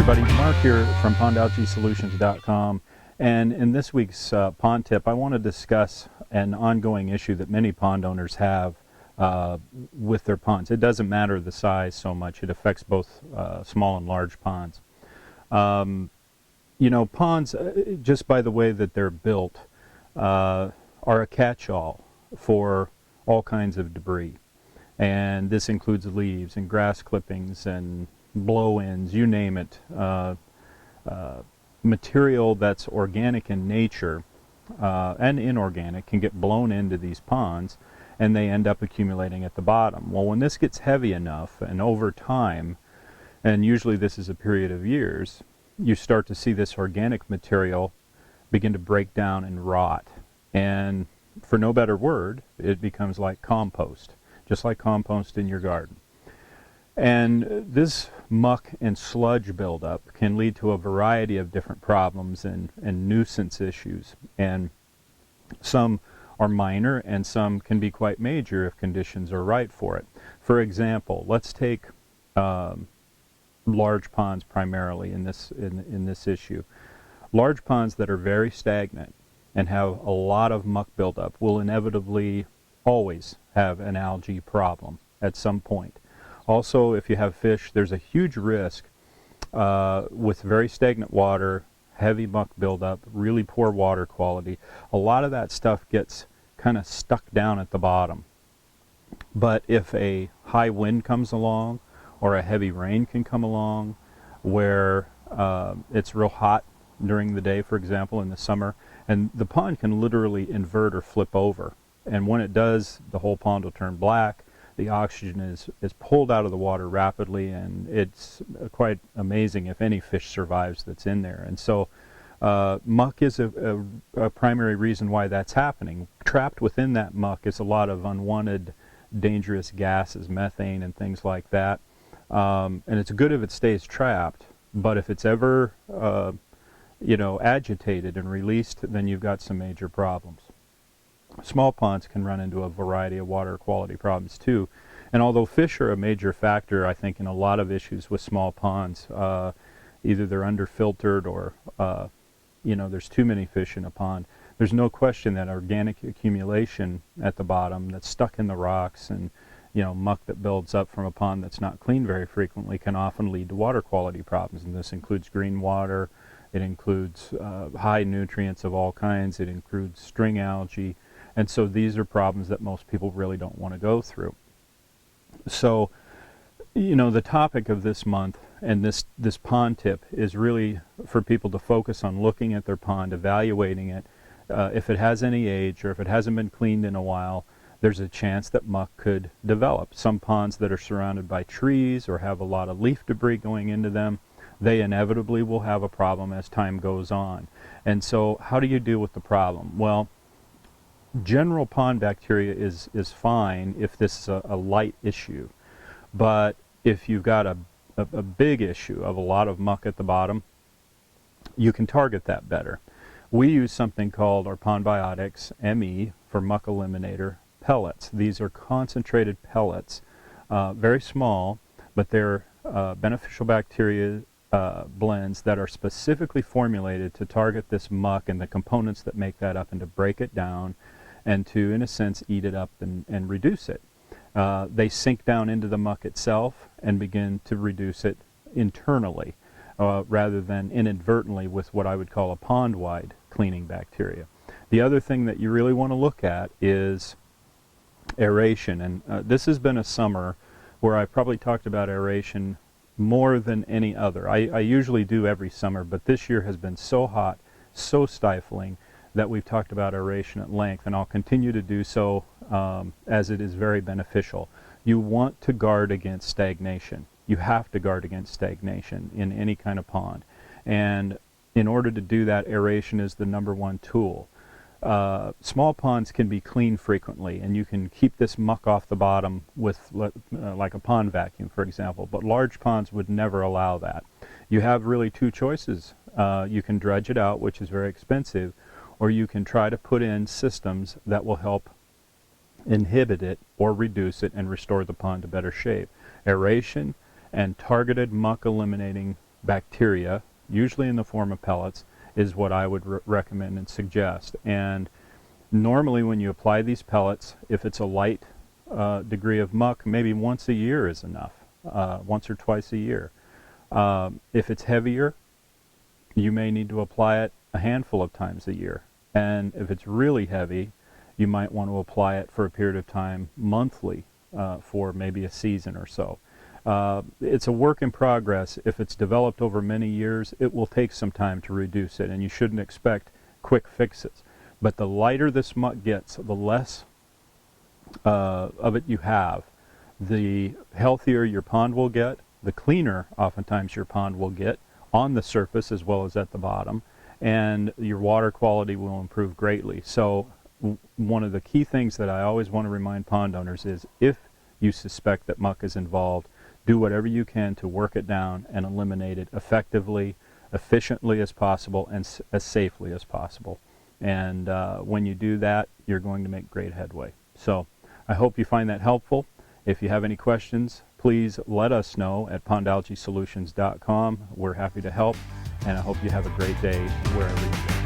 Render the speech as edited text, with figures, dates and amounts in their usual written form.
everybody, Mark here from PondAlgaeSolutions.com, and in this week's pond tip I want to discuss an ongoing issue that many pond owners have with their ponds. It doesn't matter the size so much, it affects both small and large ponds. You know, ponds, just by the way that they're built, are a catch-all for all kinds of debris, and this includes leaves and grass clippings and blow-ins, you name it. Material that's organic in nature and inorganic can get blown into these ponds, and they end up accumulating at the bottom. Well, when this gets heavy enough, and over time, and usually this is a period of years, you start to see this organic material begin to break down and rot. And for no better word, it becomes like compost, just like compost in your garden. And this muck and sludge buildup can lead to a variety of different problems and nuisance issues. And some are minor and some can be quite major if conditions are right for it. For example, let's take large ponds primarily in this issue. Large ponds that are very stagnant and have a lot of muck buildup will inevitably always have an algae problem at some point. Also, if you have fish, there's a huge risk with very stagnant water, heavy muck buildup, really poor water quality. A lot of that stuff gets kind of stuck down at the bottom. But if a high wind comes along, or a heavy rain can come along, where it's real hot during the day, for example, in the summer, and the pond can literally invert or flip over. And when it does, the whole pond will turn black. The oxygen is pulled out of the water rapidly, and it's quite amazing if any fish survives that's in there. And so muck is a primary reason why that's happening. Trapped within that muck is a lot of unwanted dangerous gases, methane and things like that. And it's good if it stays trapped, but if it's ever you know, agitated and released, then you've got some major problems. Small ponds can run into a variety of water quality problems too. And although fish are a major factor, I think, in a lot of issues with small ponds, either they're under-filtered or, you know, there's too many fish in a pond, there's no question that organic accumulation at the bottom that's stuck in the rocks and, you know, muck that builds up from a pond that's not cleaned very frequently can often lead to water quality problems. And this includes green water, it includes high nutrients of all kinds, it includes string algae. And so these are problems that most people really don't want to go through. So, you know, the topic of this month and this pond tip is really for people to focus on looking at their pond, evaluating it. If it has any age or if it hasn't been cleaned in a while, there's a chance that muck could develop. Some ponds that are surrounded by trees or have a lot of leaf debris going into them, they inevitably will have a problem as time goes on. And so how do you deal with the problem? Well, general pond bacteria is fine if this is a light issue, but if you've got a big issue of a lot of muck at the bottom, you can target that better. We use something called our Pond Biotics ME for Muck Eliminator pellets. These are concentrated pellets, very small, but they're beneficial bacteria blends that are specifically formulated to target this muck and the components that make that up, and to break it down and to, in a sense, eat it up and reduce it. They sink down into the muck itself and begin to reduce it internally, rather than inadvertently with what I would call a pond-wide cleaning bacteria. The other thing that you really want to look at is aeration. And this has been a summer where I probably talked about aeration more than any other. I usually do every summer, but this year has been so hot, so stifling, that we've talked about aeration at length, and I'll continue to do so as it is very beneficial. You want to guard against stagnation. You have to guard against stagnation in any kind of pond. And in order to do that, aeration is the #1 tool. Small ponds can be cleaned frequently, and you can keep this muck off the bottom with like a pond vacuum, for example, but large ponds would never allow that. You have really two choices. You can dredge it out, which is very expensive, or you can try to put in systems that will help inhibit it or reduce it and restore the pond to better shape. Aeration and targeted muck eliminating bacteria, usually in the form of pellets, is what I would recommend and suggest. And normally when you apply these pellets, if it's a light degree of muck, maybe once a year is enough, once or twice a year. If it's heavier, you may need to apply it a handful of times a year. And if it's really heavy, you might want to apply it for a period of time monthly for maybe a season or so. It's a work in progress. If it's developed over many years, it will take some time to reduce it, and you shouldn't expect quick fixes. But the lighter this muck gets, the less of it you have, the healthier your pond will get, the cleaner oftentimes your pond will get on the surface as well as at the bottom, and your water quality will improve greatly. So one of the key things that I always want to remind pond owners is, if you suspect that muck is involved, do whatever you can to work it down and eliminate it effectively, efficiently as possible, and as safely as possible. And when you do that, you're going to make great headway. So I hope you find that helpful. If you have any questions, please let us know at pondalgaesolutions.com. We're happy to help, and I hope you have a great day wherever you go.